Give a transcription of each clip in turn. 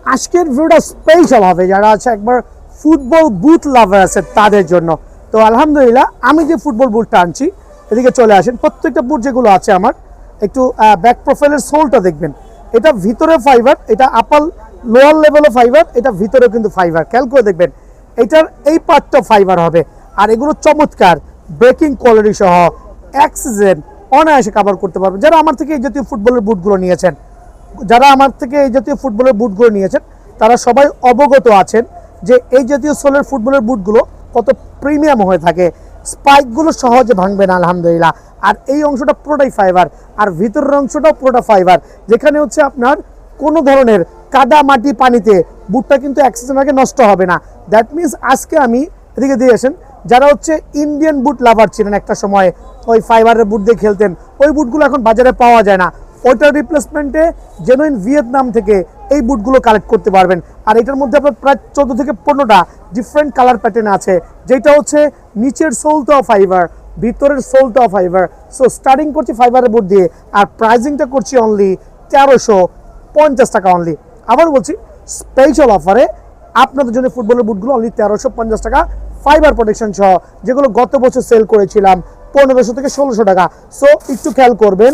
আজকের ভিডিওটা স্পেশাল হবে যারা আছে একবার ফুটবল বুট লাভার আছে তাদের জন্য। তো আলহামদুলিল্লাহ আমি যে ফুটবল বুটটা আনছি এদিকে চলে আসেন। প্রত্যেকটা বুট যেগুলো আছে আমার একটু ব্যাক প্রোফাইলের সোলটা দেখবেন, এটা ভিতরে ফাইবার, এটা আপার লোয়ার লেভেলও ফাইবার, এটা ভিতরেও কিন্তু ফাইবার। খেয়াল করে দেখবেন এটার এই পার্টটা ফাইবার হবে। আর এগুলো চমৎকার ব্রেকিং কোয়ালিটি সহ অ্যাক্সিডেন্ট অনায়াসে কভার করতে পারবেন। যারা আমার থেকে এই জাতীয় ফুটবলের বুটগুলো নিয়েছেন, তারা সবাই অবগত আছেন যে এই জাতীয় সোলের ফুটবলের বুটগুলো কত প্রিমিয়াম হয়ে থাকে। স্পাইকগুলো সহজে ভাঙবে না আলহামদুলিল্লাহ। আর এই অংশটা পুরোটাই ফাইবার, আর ভিতরের অংশটাও পুরোটা ফাইবার, যেখানে হচ্ছে আপনার কোনো ধরনের কাদা মাটি পানিতে বুটটা কিন্তু অ্যাক্সিডেন্ট আগে নষ্ট হবে না। দ্যাট মিনস আজকে আমি এদিকে দিয়ে আসেন, যারা হচ্ছে ইন্ডিয়ান বুট লাভার ছিলেন একটা সময়, ওই ফাইবারের বুট দিয়ে খেলতেন, ওই বুটগুলো এখন বাজারে পাওয়া যায় না। ওইটার রিপ্লেসমেন্টে জেনুইন ভিয়েতনাম থেকে এই বুটগুলো কালেক্ট করতে পারবেন। আর এটার মধ্যে আপনার প্রায় 14 থেকে 15টা ডিফারেন্ট কালার প্যাটার্ন আছে, যেটা হচ্ছে নিচের সোলটাও ফাইবার, ভিতরের সোলটাও ফাইবার। সো স্টার্টিং করছি ফাইবারের বুট দিয়ে, আর প্রাইজিংটা করছি অনলি 1350 টাকা অনলি। আবার বলছি স্পেশাল অফারে আপনাদের জন্য ফুটবলের বুটগুলো অনলি 1350 টাকা, ফাইবার প্রোটেকশন সহ, যেগুলো গত বছর সেল করেছিলাম 1500 থেকে 1600 টাকা। সো একটু খেয়াল করবেন,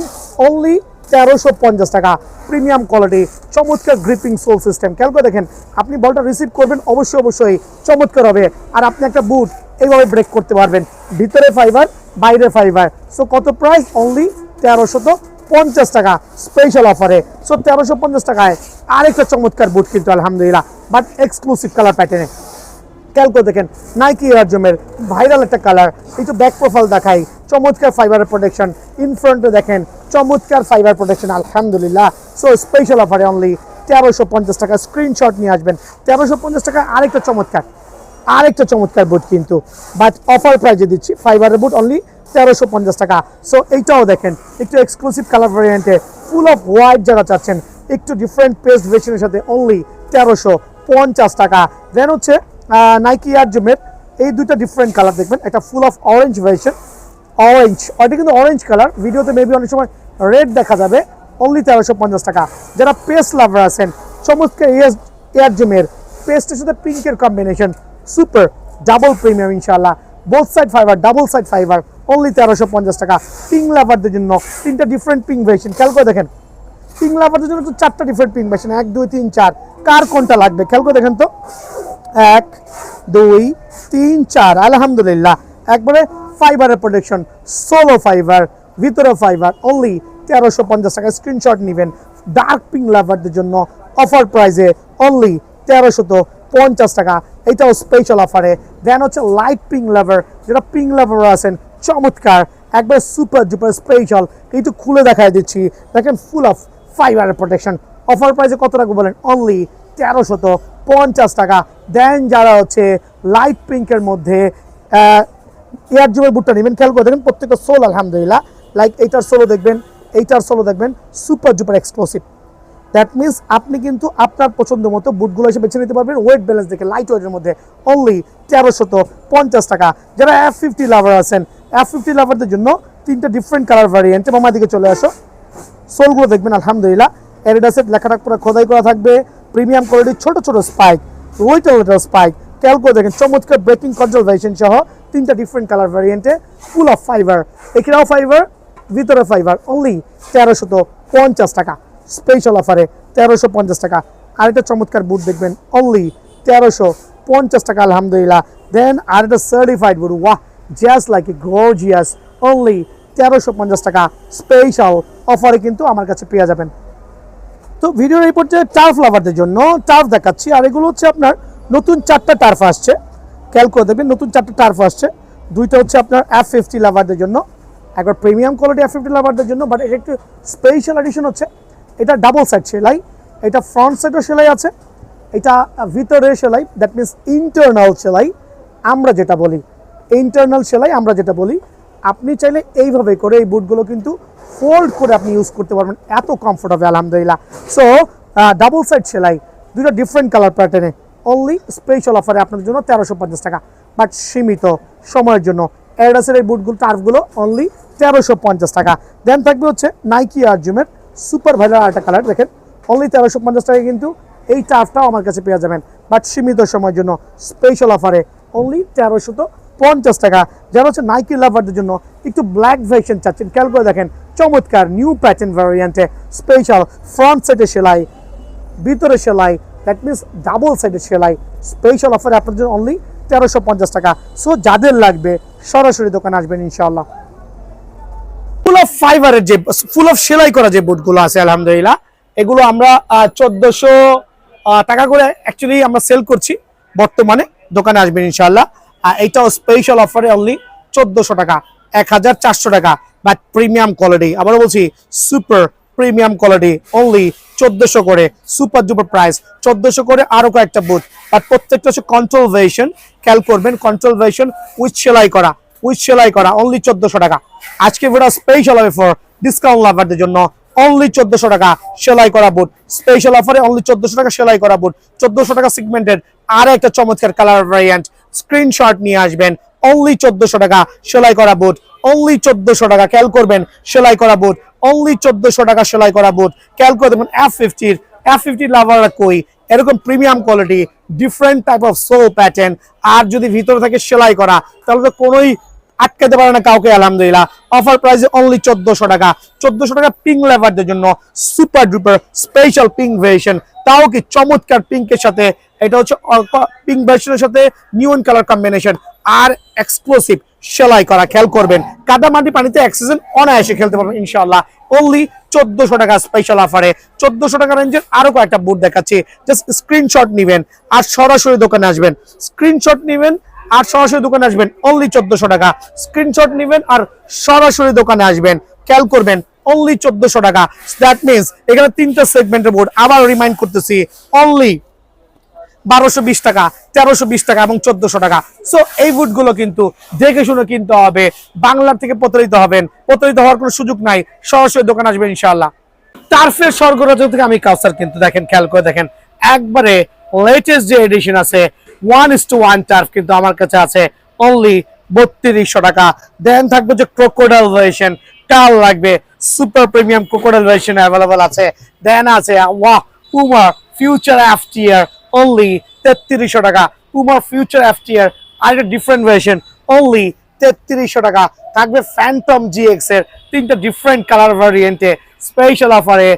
অনলি 1350 টাকা, প্রিমিয়াম কোয়ালিটি, চমৎকার গ্রিপিং সোল সিস্টেম। খেয়াল করে দেখেন, আপনি বলটা রিসিভ করবেন অবশ্যই চমৎকার হবে। আর আপনি একটা বুট এইভাবে ব্রেক করতে পারবেন, ভিতরে ফাইবার বাইরে ফাইবার। সো কত প্রাইস? অনলি 1350 টাকা স্পেশাল অফারে। সো 1350 টাকায় আরেকটা চমৎকার বুট কিন্তু আলহামদুলিল্লাহ, বাট এক্সক্লুসিভ কালার প্যাটার্নে। খেয়াল করে দেখেন, নাইকি এয়ার জুমের ভাইরাল একটা কালার, একটু ব্যাক প্রোফাইল দেখাই, চমৎকার ফাইবারের প্রোটেকশন, ইন ফ্রন্টে দেখেন চমৎকার ফাইবার প্রোটেকশন আলহামদুলিল্লাহ। সো স্পেশাল অফারে অনলি 1350 টাকা, স্ক্রিনশট নিয়ে আসবেন। 1350 টাকা আরেকটা চমৎকার বুট কিন্তু, বাট অফার প্রাইজে দিচ্ছি ফাইবারের বুট অনলি 1350 টাকা। সো এইটাও দেখেন একটু এক্সক্লুসিভ কালার ভ্যারিয়েন্টে, ফুল অফ হোয়াইট যারা চাচ্ছেন, একটু ডিফারেন্ট পেস্ট ভেরিয়েশনের সাথে অনলি 1350 টাকা। দেন হচ্ছে নাইকি এয়ার জুমের এই দুইটা ডিফারেন্ট কালার দেখবেন, একটা full of orange version, orange, ওইটা কিন্তু অরেঞ্জ কালার, ভিডিওতে মেবি অনেক সময় রেড দেখা যাবে, অনলি 1350 টাকা। যারা পেস্ট লাভার আছেন, চমৎকার এয়ার জুমের পেস্টের সাথে পিঙ্কের কম্বিনেশন, সুপার ডাবল প্রিমিয়াম ইনশাআল্লাহ, both side fibre, double side fibre, only 1350 টাকা। পিঙ্ক লাভারদের জন্য তিনটা ডিফারেন্ট পিঙ্ক ভার্সন, খেয়াল করে দেখেন, পিঙ্ক লাভারদের জন্য তো 4টা ডিফারেন্ট পিঙ্ক ভার্সন, 1 2 3 4, কার কোনটা লাগবে খেয়াল করে দেখেন তো, 1 2 3 4, আলহামদুলিল্লাহ একবারে ফাইবারের প্রোটেকশন, সোলো ফাইবার, ভিতরে ফাইবার, অনলি 1350 টাকা। স্ক্রিনশট নেবেন। ডার্ক পিঙ্ক লাভারদের জন্য অফার প্রাইসে অনলি 1350 টাকা, এটাও স্পেশাল অফারে। দেন হচ্ছে লাইট পিঙ্ক লাভার, যারা পিঙ্ক লাভার আছেন, চমৎকার একবার সুপার ডুপার স্পেশাল, একটু খুলে দেখাই দিচ্ছি, দেখেন ফুল অফ ফাইবারের প্রোটেকশন। অফার প্রাইসে কত টাকা বলেন? অনলি 1350 টাকা। দেন যারা হচ্ছে লাইট পিঙ্কের মধ্যে এয়ার জুমের বুটটা নেবেন, খেয়াল করে দেখেন প্রত্যেকটা সোল আলহামদুলিল্লাহ, লাইক এইটার সোলো দেখবেন super duper exclusive. That means আপনি কিন্তু আপনার পছন্দ মতো বুটগুলো এসে বেছে নিতে পারবেন, ওয়েট ব্যালেন্স দেখে, লাইট ওয়েটের মধ্যে, অনলি 1350 টাকা। যারা F50 লাভার আছেন, F50 লাভারদের জন্য 3টা ডিফারেন্ট কালার ভ্যারিয়েন্টে, মামার দিকে চলে আসো, সোলগুলো দেখবেন আলহামদুলিল্লাহ অ্যাডিডাসের লেখাটা পুরো খোদাই করা থাকবে, প্রিমিয়াম কোয়ালিটির ছোট স্পাইক, ওয়েটার স্পাইক। খেয়াল করে দেখেন চমৎকার ব্রেকিং কন্ট্রোল ভ্যারিয়েশন সহ 3টা ডিফারেন্ট কালার ভ্যারিয়েন্টে, ফুল অফ ফাইবার, এখানেও ফাইবার, ভিতরে ফাইবার, অনলি 1350 টাকা স্পেশাল অফারে, 1350 টাকা। আরেকটা চমৎকার বুট দেখবেন, অনলি 1350 টাকা আলহামদুলিল্লাহ। দেন আরেকটা certified boot, wow just like a gorgeous, only 1350 টাকা স্পেশাল অফারে কিন্তু আমার কাছে পেয়ে যাবেন। তো ভিডিওর এই পর্যায়ে টার্ফ লাভারদের জন্য টার্ফ দেখাচ্ছি, আর এগুলো হচ্ছে আপনার নতুন 4টা টার্ফ আসছে, খেয়াল করে দেখবেন নতুন 4টা টার্ফ আসছে। দুইটা হচ্ছে আপনার F50 লাভারদের জন্য, একবার প্রিমিয়াম কোয়ালিটি F50 লাভারদের জন্য, বাট এটা একটু স্পেশাল এডিশন হচ্ছে, এটা ডাবল সাইড সেলাই, এটা ফ্রন্ট সাইডও সেলাই আছে, এটা ভিতরে সেলাই, দ্যাট মিনস ইন্টারনাল সেলাই আমরা যেটা বলি, আপনি চাইলে এইভাবে করে এই বুটগুলো কিন্তু ফোল্ড করে আপনি ইউজ করতে পারবেন, এত কমফোর্টেবল আলহামদুলিল্লাহ। সো ডাবল সাইড সেলাই, দুটো ডিফারেন্ট কালার প্যাটার্নে, অনলি স্পেশাল অফারে আপনাদের জন্য 1350 টাকা, বাট সীমিত সময়ের জন্য। অ্যাডিডাসের এই বুটগুলো টার্ফগুলো অনলি 1350 টাকা। দেন থাকবে হচ্ছে নাইকি এয়ার জুমের সুপার ভাইরাল একটা কালার, দেখেন অনলি 1350 টাকা কিন্তু এই টার্ফটাও আমার কাছে পেয়ে যাবেন, বাট সীমিত সময়ের জন্য স্পেশাল অফারে অনলি 1350 টাকা। যারা হচ্ছে নাইকি লাভারদের জন্য একটু ব্ল্যাক ভার্সন চাচ্ছেন, খেয়াল করে দেখেন চমৎকার নিউ প্যাটার্ন ভ্যারিয়েন্টে স্পেশাল ফ্রন্ট সাইডে সেলাই, ভিতরে সেলাই, দ্যাট মিনস ডাবল সাইডের সেলাই, স্পেশাল অফারে আপনাদের জন্য অনলি 1350 টাকা। সো যাদের লাগবে সরাসরি দোকানে আসবেন ইনশাআল্লাহ। ফুল অফ ফাইবারের যে ফুল অফ সেলাই করা যে বুটগুলো আছে আলহামদুলিল্লাহ, এগুলো আমরা 1400 টাকা করে অ্যাকচুয়ালি আমরা সেল করছি বর্তমানে, দোকানে আসবেন ইনশাআল্লাহ। আর এইটাও স্পেশাল অফারে অনলি 1400 টাকা, 1400 টাকা, বাট প্রিমিয়াম কোয়ালিটি, আবারও বলছি সুপার প্রিমিয়াম কোয়ালিটি, অনলি 1400 করে, সুপার ডুপার প্রাইস 1400 করে। আরো কয়েকটা বুট, বাট প্রত্যেকটা হচ্ছে কন্ট্রোল ভার্সন, খেয়াল করবেন কন্ট্রোল ভার্সন উইথ সেলাই করা অনলি 1400 টাকা। আজকে ভিডিও স্পেশাল হবে ফর ডিসকাউন্ট লাভারদের জন্য, অনলি 1400 টাকা সেলাই করা বুট, স্পেশাল অফারে অনলি 1400 টাকা সেলাই করা বুট, 1400 টাকা সিগমেন্টেড। আর একটা চমৎকার কালার ভ্যারিয়েন্ট, স্ক্রিনশট নিয়ে আসবেন, অনলি 1400 টাকা সেলাই করা বুট, অনলি 1400 টাকা। খেয়াল করবেন সেলাই করা বুট, অনলি 1400 টাকা সেলাই করা বুট। খেয়াল করে দেখুন F50 লাভাররা কই এরকম premium quality, different type of sole pattern, আর যদি ভিতরে থাকে সেলাই করা, তাহলে তো কোনোই আটকাতে পারে না কাউকে আলহামদুলিল্লাহ। অফার প্রাইসে অনলি 1400 টাকা। 1400 টাকা পিঙ্ক লেভারদের জন্য super duper special pink variation, তাও কি চমৎকার পিঙ্কের সাথে, এটা হচ্ছে পিঙ্ক ভার্সনের সাথে নিয়ন কালার কম্বিনেশন, আর এক্সক্লুসিভ সেলাই করা। খেয়াল করবেন কাদামাটি পানিতে এক সিজন অনায়াসে খেলতে পারবেন ইনশাআল্লাহ, অনলি 1400 টাকা স্পেশাল অফারে। 1400 টাকা রেঞ্জের আরো কয়েকটা বুট দেখাচ্ছি, জাস্ট স্ক্রিনশট নিবেন আর সরাসরি দোকানে আসবেন, স্ক্রিনশট নিবেন আর সরাসরি দোকানে আসবেন, অনলি 1400 টাকা। স্ক্রিনশট নিবেন আর সরাসরি দোকানে আসবেন, খেয়াল করবেন অনলি 1400 টাকা। দ্যাট মিনস এখানে তিনটা সেগমেন্টের বোর্ড, আবার রিমাইন্ড করতেছি, অনলি 1220 টাকা, 1320 টাকা এবং 1400 টাকা। সো এই বুটগুলো কিন্তু দেখে শুনে কিনতে হবে, বাংলার থেকে প্রতারিত হওয়ার কোনো সুযোগ নাই, সরাসরি দোকানে আসবেন ইনশাআল্লাহ। টার্ফের স্বর্গরাজ্য থেকে আমি কাউসার, কিন্তু দেখেন খেয়াল করে দেখেন একবারে লেটেস্ট যে এডিশন আছে 1:1 টার্ফ কিন্তু আমার কাছে আছে অনলি 3200 টাকা। দেন থাকবে যে ক্রোকোডাইল ভার্সন, কাল লাগবে super premium crocodile version available আছে। দেন আছে ওয়াহ পুমা ফিউচার FTR অনলি 3300 টাকা, পুমা ফিউচার FTR আর একটা ডিফারেন্ট ভার্সন অনলি 3300 টাকা। থাকবে ফ্যান্টম GX এর তিনটা ডিফারেন্ট কালার ভ্যারিয়েন্টে স্পেশাল অফারে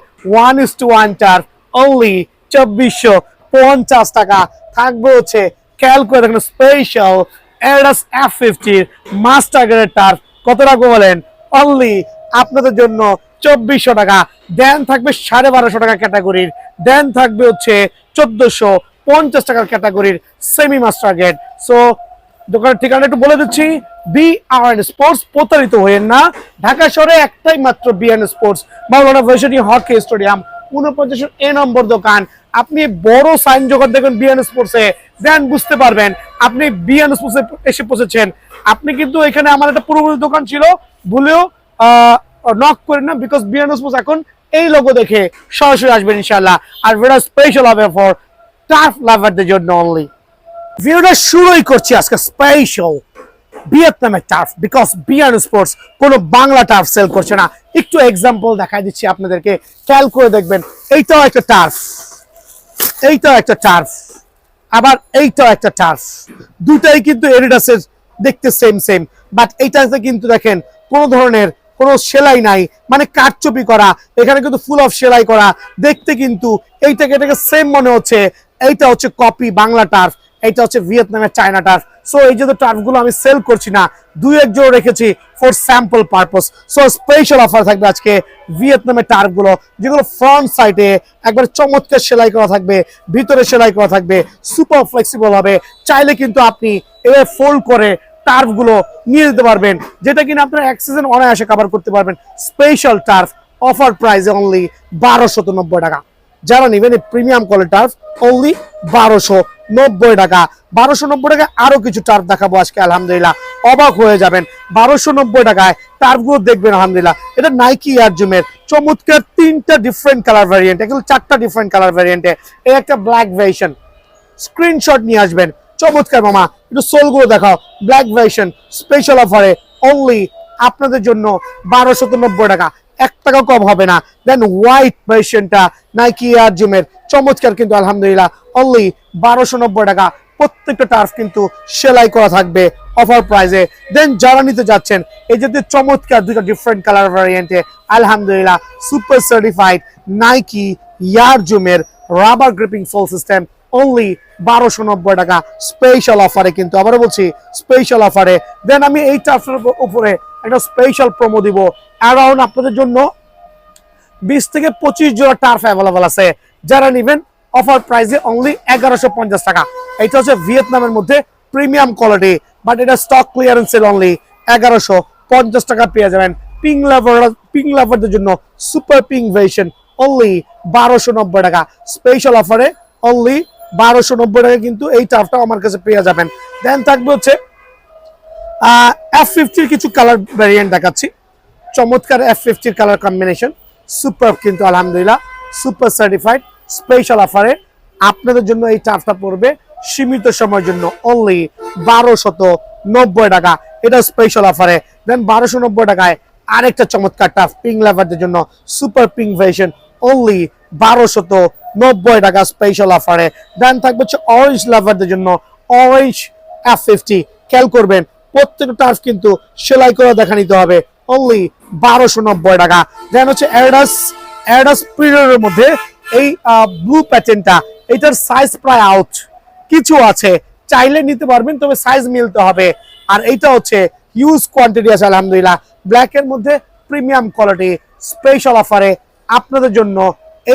1:1 টার্ফ অনলি 2450 টাকা। থাকবে হচ্ছে খেয়াল করে দেখেন স্পেশাল এরাস F50 মাস্টার গ্রেড টার্ফ, কত রাখবো বলেন, অনলি আপনাদের জন্য 2400 টাকা। দেন থাকবে 1250 টাকা ক্যাটাগরির, দেন থাকবে হচ্ছে 1450 টাকার ক্যাটাগরির সেমি মাস্টার গ্রেড। সো দোকানের ঠিকানা একটু বলে দিচ্ছি, BRN স্পোর্টস, প্রতারিত হয়েন না। ঢাকা শহরে একটাই মাত্র BRN sports, Maulana varsity hockey stadium 49 A নম্বর দোকান। আপনি বড় সাইন যখন দেখবেন BRN স্পোর্টসে, দেন বুঝতে পারবেন আপনি BRN স্পোর্টসে এসে পৌঁছেছেন। আপনি কিন্তু এখানে আমার একটা পুরোপুরি দোকান ছিল, ভুলেও নক করেন না, বিকজ BRN স্পোর্টস এখন এই লোগো দেখে সরাসরি আসবেন ইনশাআল্লাহ। আর ভিডিও স্পেশাল হবে ফর টার্ফ লাভারদের জন্য অনলি। ভিডিওটা শুরুই করছি আজকে স্পেশাল ভিয়েতনামের টার্ফ, বিকজ BRN স্পোর্টস কোনো বাংলা টার্ফ সেল করছে না। একটু এক্সাম্পল দেখাই দিচ্ছি আপনাদেরকে, খেয়াল করে দেখবেন এইটাও একটা টার্ফ, এইটাও একটা টার্ফ, আবার এইটাও একটা টার্ফ, দুটাই কিন্তু এডিডাসের দেখতে সেম, বাট এইটাতে কিন্তু দেখেন কোনো ধরনের কোনো সেলাই নাই, মানে কারচুপি করা, এখানে কিন্তু ফুল অফ সেলাই করা, দেখতে কিন্তু এটাকে সেম মনে হচ্ছে। এইটা হচ্ছে কপি বাংলা টার্ফ, এইটা হচ্ছে ভিয়েতনামের চায়না টার্ফ। সো এই যে টার্ফগুলো আমি সেল করছি না, দুই এক জোড়া রেখেছি for sample purpose. So special offer থাকবে আজকে ভিয়েতনামের টার্ফগুলো, যেগুলো ফ্রন্ট সাইডে একবার চমৎকার সেলাই করা থাকবে, ভিতরে সেলাই করা থাকবে, সুপার ফ্লেক্সিবল হবে। চাইলে কিন্তু আপনি এভাবে ফোল্ড করে টার্ফগুলো নিয়ে যেতে পারবেন, যেটা কিনা আপনার এক সিজন অনায়াসে কভার করতে পারবেন। স্পেশাল টার্ফ অফার প্রাইসে অনলি 1290 টাকা। যারা নেবেন এই প্রিমিয়াম কোয়ালিটি টার্ফ অনলি 1290 টাকা। 1290 টাকায় আরো কিছু টার্ফ দেখাবো আজকে আলহামদুলিল্লাহ, অবাক হয়ে যাবেন। 1290 টাকায় টার্ফগুলো দেখবেন আলহামদুলিল্লাহ। এটা নাইকি এয়ারজুমের চমৎকার তিনটা ডিফারেন্ট কালার ভ্যারিয়েন্ট, এগুলো চারটা ডিফারেন্ট কালার ভ্যারিয়েন্টে, এই একটা ব্ল্যাক ভার্সন, স্ক্রিনশট নিয়ে আসবেন। চমৎকার মামা, একটু সোলগুলো দেখাও, ব্ল্যাক ভার্সন স্পেশাল অফারে অনলি আপনাদের জন্য 1290 টাকা। টাকা কম হবে না। দেন হোয়াইট ভার্সনটা নাইকি এয়ার জুমের চমৎকার কিন্তু আলহামদুলিল্লাহ অনলি 1290 টাকা। প্রত্যেকটা টার্ফ কিন্তু সেলাই করা থাকবে অফার প্রাইসে। দেন যারা নিতে যাচ্ছেন এই যে চমৎকার দুটো ডিফারেন্ট কালার ভ্যারিয়েন্টে আলহামদুলিল্লাহ সুপার সার্টিফাইড নাইকি এয়ার জুমের rubber gripping sole system only 1290 টাকা স্পেশাল অফারে, কিন্তু আবারও বলছি স্পেশাল অফারে। দেন আমি এই টার্ফের উপরে একটা স্পেশাল প্রোমো দিব। অ্যারাউন্ড আপনাদের জন্য 20 থেকে 25 জোড়া টার্ফ অ্যাভেলেবল আছে, যারা নেবেন অফার প্রাইসে অনলি 1150 টাকা। এটা হচ্ছে ভিয়েতনামের মধ্যে প্রিমিয়াম কোয়ালিটি, বাট এটা স্টক ক্লিয়ারেন্স সেল অনলি 1150 টাকা পেয়ে যাবেন। পিং লাভারদের জন্য সুপার পিং ভার্সন অনলি 1290 টাকা স্পেশাল অফারে অনলি 1290 টাকা কিন্তু এই টার্ফটাও আমার কাছে পেয়ে যাবেন। দেন থাকবে হচ্ছে F50 কিছু কালার ভ্যারিয়েন্ট দেখাচ্ছি। চমৎকার F50 কালার কম্বিনেশন সুপার কিন্তু আলহামদুলিল্লাহ সুপার সার্টিফাইড স্পেশাল অফারে আপনাদের জন্য এই টার্ফটা পড়বে সীমিত সময়ের জন্য অনলি 1290 টাকা। এটা স্পেশাল অফারে। দেন 1290 টাকায় আরেকটা চমৎকার টার্ফ পিং লাভারদের জন্য সুপার পিং ভার্সন অনলি 1290 টাকা স্পেশাল অফারে। দেন থাকবে হচ্ছে অরেঞ্জ লাভারদের জন্য অরেঞ্জ F50। খেয়াল করবেন প্রত্যেকটা টার্ফ কিন্তু সেলাই করে দেখা নিতে হবে অনলি 1290 টাকা। দেন হচ্ছে অ্যাডাস পিরিয়ডের মধ্যে এই ব্লু প্যাটার্নটা, এটার সাইজ প্রায় আউট, কিছু আছে চাইলে নিতে পারবেন, তবে সাইজ মিলতে হবে। আর এইটা হচ্ছে হিউজ কোয়ান্টিটি আছে আলহামদুলিল্লাহ ব্ল্যাক এর মধ্যে প্রিমিয়াম কোয়ালিটি স্পেশাল অফারে আপনাদের জন্য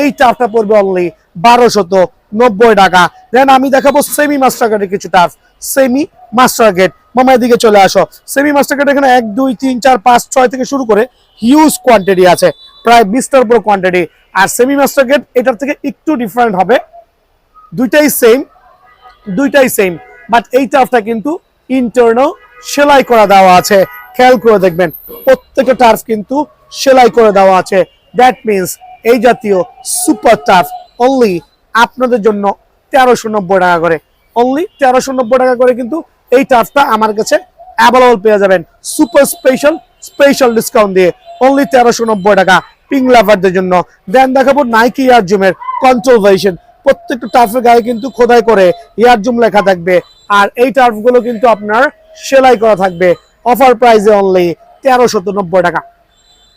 এই টার্ফটা পড়বে অনলি 1290 টাকা। দেন আমি দেখাবো সেমি মাস্টার গেটের কিছু টার্ফ। সেমি মাস্টার গেট মামার দিকে চলে আসো। সেমি মাস্টার গেট এখানে 1 2 3 4 5 6 থেকে শুরু করে হিউজ কোয়ান্টিটি আছে, প্রায় 20টার উপর কোয়ান্টিটি। আর সেমি মাস্টার গেট এটার থেকে একটু ডিফারেন্ট হবে, দুইটাই সেম বাট এই টার্ফটা কিন্তু ইন্টারনাল সেলাই করা দেওয়া আছে। খেয়াল করে দেখবেন প্রত্যেকটা টার্ফ কিন্তু সেলাই করে দেওয়া আছে। দ্যাট মিনস এই জাতীয় সুপার টার্ফ অনলি আপনাদের জন্য 1390 টাকা করে, অনলি 1390 টাকা করে কিন্তু এই টার্ফটা আমার কাছে অ্যাভেলেবল পেয়ে যাবেন সুপার স্পেশাল ডিসকাউন্ট দিয়ে অনলি 1390 টাকা পিং লাভারদের জন্য। দেন দেখাবো নাইকি এয়ার জুমের কন্ট্রোল ভার্সন। প্রত্যেকটা টার্ফের গায়ে কিন্তু খোদাই করে এয়ার জুম লেখা থাকবে, আর এই টার্ফগুলো কিন্তু আপনার সেলাই করা থাকবে অফার প্রাইসে অনলি 1390 টাকা।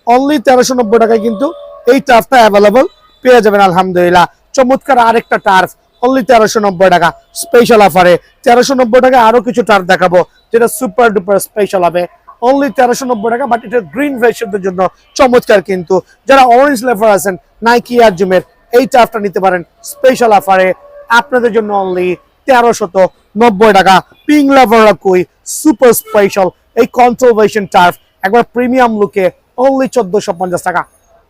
অনলি 1390 টাকায় কিন্তু এই টার্ফটা অ্যাভেলেবল পেয়ে যাবেন আলহামদুলিল্লাহ। চমৎকার আরেকটা টার্ফ অনলি 1390 টাকা স্পেশাল অফারে। 1390 টাকা আরো কিছু টার্ফ দেখাবো যেটা সুপার ডুপার স্পেশাল হবে অনলি 1390 টাকা, বাট এটা গ্রিন ভার্সনদের জন্য চমৎকার। কিন্তু যারা অরেঞ্জ লেভার আছেন নাইকি এয়ার জুমের এই টার্ফটা নিতে পারেন স্পেশাল অফারে আপনাদের জন্য অনলি 1390 টাকা। পিং লাভাররা কই সুপার স্পেশাল এই কন্ট্রোল ভার্সন টার্ফ একবার প্রিমিয়াম লুকে অনলি 1450 টাকা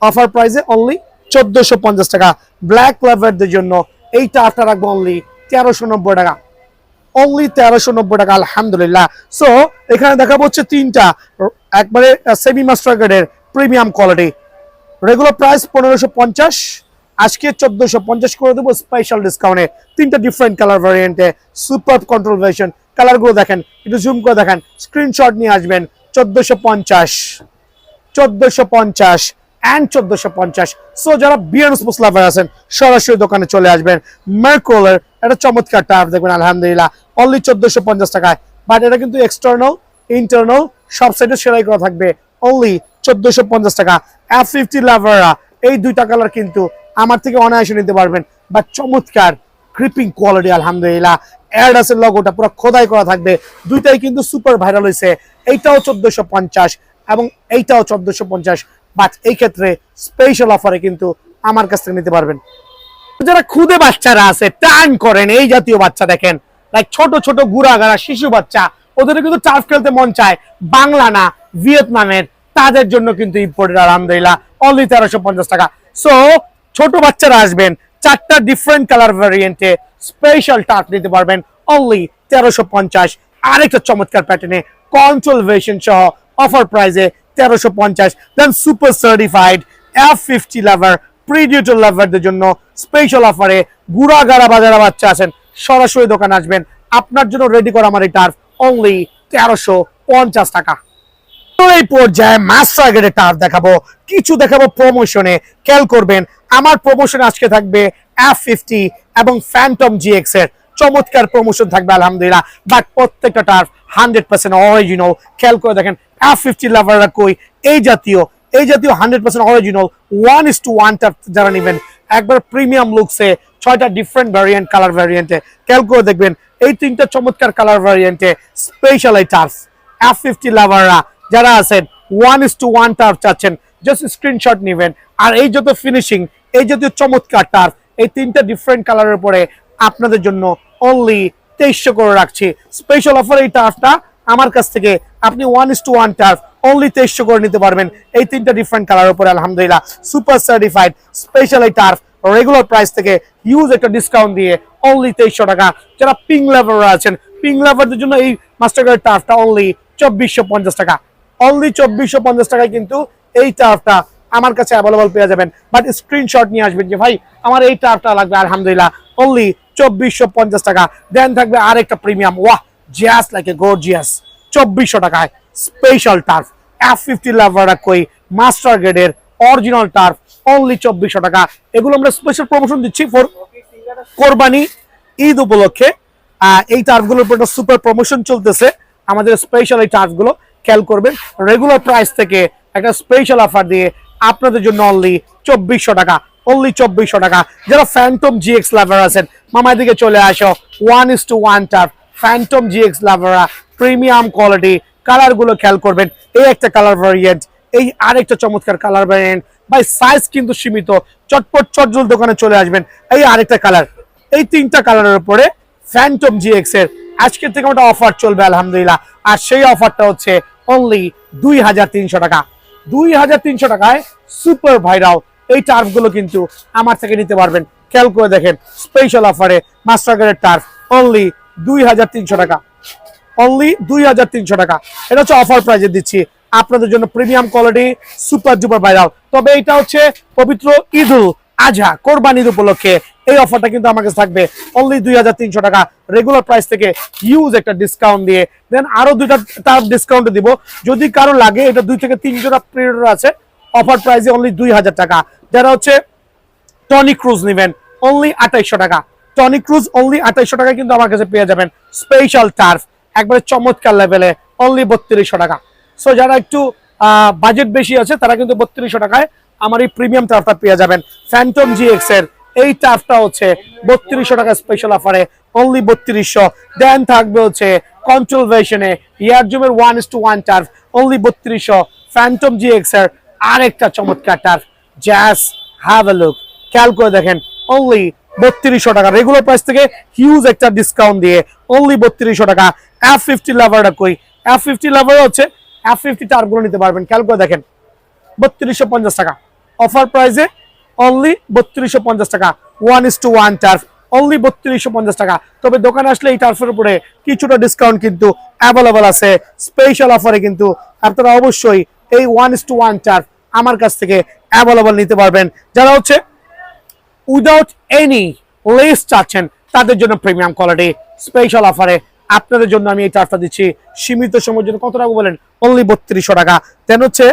অফার প্রাইসে অনলি 1450 টাকা। ব্ল্যাক লাভারদের জন্য এই টার্ফটা রাখবো অনলি 1390 টাকা, অনলি 1390 টাকা আলহামদুলিল্লাহ। সো এখানে দেখাবো হচ্ছে তিনটা একবারে সেমি মাস্টার গ্রেডের প্রিমিয়াম কোয়ালিটি। রেগুলার প্রাইস 1550, আজকে 1450 করে দেবো স্পেশাল ডিসকাউন্টে। তিনটা ডিফারেন্ট কালার ভ্যারিয়েন্টে সুপার কন্ট্রোল ভার্সন। কালারগুলো দেখেন, একটু জুম করে দেখেন, স্ক্রিনশট নিয়ে আসবেন। 1450 and 1450। সো যারা বিয়ার স্পোর্টস লাভার আছেন সরাসরি দোকানে চলে আসবেন। মার্কোলের একটা চমৎকার টার্ফ দেখবেন আলহামদুলিল্লাহ অনলি 1450 টাকায়, বাট এটা কিন্তু এক্সটার্নাল ইন্টারনাল সব সাইডে সেলাই করা থাকবে অনলি 1450 টাকা। F50 লাভাররা এই দুইটা কালার কিন্তু আমার থেকে অনায়াসে নিতে পারবেন, বাট চমৎকার গ্রিপিং কোয়ালিটি আলহামদুলিল্লাহ। অ্যাডাসের লগোটা পুরো খোদাই করা থাকবে, দুইটাই কিন্তু সুপার ভাইরাল হয়েছে। এইটাও 1450 এবং এইটাও 1450, বাট এই ক্ষেত্রে স্পেশাল অফারে কিন্তু আমার কাছ থেকে নিতে পারবেন। যারা খুদে বাচ্চারা আছে টান করেন এই জাতীয় বাচ্চা দেখেন, লাইক ছোট ছোট গুড়াগাড়া শিশু বাচ্চা, ওদের কিন্তু টার্ফ খেলতে মন চায়, বাংলা না ভিয়েতনামের, তাদের জন্য কিন্তু ইম্পোর্টেড আলহামদুলিল্লাহ অনলি 1350 টাকা। সো ছোট বাচ্চারা আসবেন, চারটা ডিফারেন্ট কালার ভ্যারিয়েন্টে স্পেশাল টার্ফ নিতে পারবেন অনলি 1350। আরেকটা চমৎকার প্যাটার্নে কন্ট্রোল ভার্সন সহ অফার প্রাইসে 1350। দেন সুপার সার্টিফাইড F50 লাভার প্রিডিয়েটর লাভারদের জন্য স্পেশাল অফারে গুড়াগাড়া বাজারা বাচ্চা আছেন সরাসরি দোকানে আসবেন, আপনার জন্য রেডি করা আমার এই টার্ফ অনলি 1350 টাকা। এই পর্যায়ে মাস্টার গ্রেডের টার্ফ দেখাবো, কিছু দেখাবো প্রমোশনে। খেয়াল করবেন আমার প্রমোশন আজকে থাকবে F50 এবং ফ্যান্টম GX এর চমৎকার প্রমোশন থাকবে আলহামদুলিল্লাহ। বাট প্রত্যেকটা টার্ফ 100% অরিজিনাল। খেয়াল করে দেখেন F50 লাভাররা কই এই জাতীয় 100% অরিজিনাল 1:1 টার্ফ যারা নেবেন একবার প্রিমিয়াম লুকসে 6টা ডিফারেন্ট ভ্যারিয়েন্ট কালার ভ্যারিয়েন্টে। খেয়াল করে দেখবেন এই 3টা চমৎকার কালার ভ্যারিয়েন্টে স্পেশাল এই টার্ফ। F50 লাভাররা যারা আছেন 1:1 টার্ফ চাচ্ছেন জাস্ট স্ক্রিনশট নেবেন। আর এই যত ফিনিশিং এই জাতীয় চমৎকার টার্ফ এই 3টা ডিফারেন্ট কালারের উপরে আপনাদের জন্য অনলি 2300 করে রাখছি স্পেশাল অফার। এই টার্ফটা আমার কাছ থেকে আপনি 1:1 টার্ফ অনলি 2300 করে নিতে পারবেন এই 3টা ডিফারেন্ট কালারের উপরে আলহামদুলিল্লাহ। সুপার সার্টিফাইড স্পেশাল এই টার্ফ রেগুলার প্রাইস থেকে হিউজ একটা ডিসকাউন্ট দিয়ে অনলি 2300 টাকা। যারা পিঙ্ক লাভাররা আছেন পিঙ্ক লাভারদের জন্য এই মাস্টার গ্রেড টার্ফটা অনলি 2450 টাকা। অনলি 2450 টাকায় কিন্তু এই টার্ফটা আমার কাছে অ্যাভেলেবল পেয়ে যাবেন। বাট স্ক্রিনশট নিয়ে আসবেন যে ভাই আমার এই টার্ফটা লাগবে আলহামদুলিল্লাহ অনলি 2450 টাকা। দেন থাকবে আরেকটা premium wow just like a gorgeous 2400 টাকায় স্পেশাল টার্ফ F50 লাভাররা কই মাস্টার গ্রেডের অরিজিনাল টার্ফ অনলি 2400 টাকা। এগুলো আমরা স্পেশাল প্রমোশন দিচ্ছি ফর কোরবানি ঈদ উপলক্ষে। এই টার্ফগুলোর উপর একটা সুপার প্রমোশন চলতেছে আমাদের স্পেশাল এই টার্ফগুলো। খেয়াল করবেন রেগুলার প্রাইস থেকে একটা স্পেশাল অফার দিয়ে আপনাদের জন্য অনলি 2400 টাকা। অনলি 2400 টাকা। যারা ফ্যান্টম GX লাভার আছেন মামার দিকে চলে আসো 1:1 টার্ফ ফ্যান্টম GX লাভাররা প্রিমিয়াম কোয়ালিটি কালারগুলো খেয়াল করবেন। এই একটা কালার ভ্যারিয়েন্ট, এই আরেকটা চমৎকার কালার ভ্যারিয়েন্ট। ভাই সাইজ কিন্তু সীমিত, চটপট চটজল দোকানে চলে আসবেন। এই আরেকটা কালার, এই 3টা কালারের উপরে ফ্যান্টম GX এর আজকে থেকে একটা অফার চলবে আলহামদুলিল্লাহ। আর সেই অফারটা হচ্ছে অনলি 2300 টাকা। 2300 টাকায় সুপার ভাইরাল এই টার্ফগুলো কিন্তু আমার থেকে নিতে পারবেন। খেয়াল করে দেখেন স্পেশাল অফারে মাস্টার গ্রেড টার্ফ অনলি 2300 টাকা। অনলি 2300 টাকা। এটা হচ্ছে অফার প্রাইজে দিচ্ছি আপনাদের জন্য premium quality super duper viral. তবে এটা হচ্ছে পবিত্র ঈদুল আজহা কোরবানির উপলক্ষে এই অফারটা কিন্তু আমার কাছে থাকবে অনলি 2300 টাকা রেগুলার প্রাইস থেকে হিউজ একটা ডিসকাউন্ট দিয়ে। দেন আরো 2টা টার্ফ ডিসকাউন্ট দিব যদি কারো লাগে। এটা 2 থেকে 3 জোড়া প্রিয়র আছে অফার প্রাইসে অনলি 2000 টাকা। যারা হচ্ছে টনি ক্রুজ নেবেন অনলি 2800 টাকা। টনি ক্রুজ অনলি 2800 টাকা কিন্তু আমার কাছে পেয়ে যাবেন স্পেশাল টার্ফ একবারে চমৎকার লেভেলে অনলি 3200 টাকা। সো যারা একটু বাজেট বেশি আছে তারা কিন্তু 3200 টাকায় আমার এই প্রিমিয়াম টার্ফটা পেয়ে যাবেন। ফ্যান্টম GX এর এই টার্ফটা হচ্ছে 3200 টাকা স্পেশাল অফারে অনলি 3200। দেন থাকবে হচ্ছে কন্ট্রোল ভার্সনে ইয়ারজুমের 1:1 টার্ফ অনলি 3200। ফ্যান্টম GX এর আরেকটা চমৎকার turf just have a look. খেয়াল করে দেখেন অনলি 3200 টাকা রেগুলার প্রাইস থেকে হিউজ একটা ডিসকাউন্ট দিয়ে অনলি 3200 টাকা। F50 লাভারটা কই F50 লাভার হচ্ছে F50 টার্ফগুলো নিতে পারবেন। খেয়াল করে দেখেন 3250 টাকা অফার প্রাইসে অনলি 3250 টাকা 1:1 টার্ফ অনলি 3250 টাকা। তবে দোকানে আসলে এই টার্ফের উপরে কিছুটা ডিসকাউন্ট কিন্তু অ্যাভেলেবল আছে স্পেশাল অফারে। কিন্তু আপনারা অবশ্যই এই 1:1 টার্ফ আমার কাছ থেকে অ্যাভেলেবল নিতে পারবেন। যারা হচ্ছে উইদাউট এনি লেস চাচ্ছেন তাদের জন্য প্রিমিয়াম কোয়ালিটি স্পেশাল অফারে আপনাদের জন্য আমি এই টার্ফটা দিচ্ছি সীমিত সময়ের জন্য। কত টাকা বলেন অনলি 3200 টাকা। দেন হচ্ছে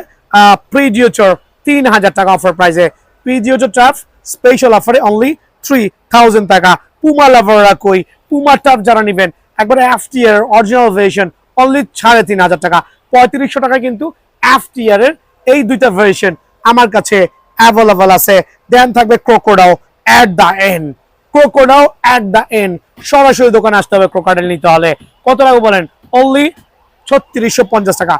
প্রিডিওচর 3000 টাকা অফার প্রাইসে প্রিডিওচর টার্ফ স্পেশাল অফারে অনলি 3000 টাকা। পুমা লাভাররা কই পুমা টার্ফ যারা নেবেন একবারে FT এর অরিজিনাল ভার্সন অনলি 3500 টাকা। 3500 টাকা কিন্তু FT এর এই 2টা ভার্সন আমার কাছে অ্যাভেলেবল আছে। দেন থাকবে crocodile at the end. Crocodile at the end সরাসরি দোকানে আসতে হবে ক্রোকোডাইল নিতে হলে। কত টাকা বলেন অনলি 3650 টাকা।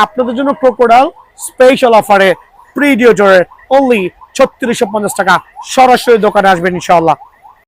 আপনাদের জন্য ক্রোকোডাইল স্পেশাল অফারে প্রিডিওটরের অনলি 3650 টাকা। সরাসরি দোকানে আসবেন ইনশাআল্লাহ।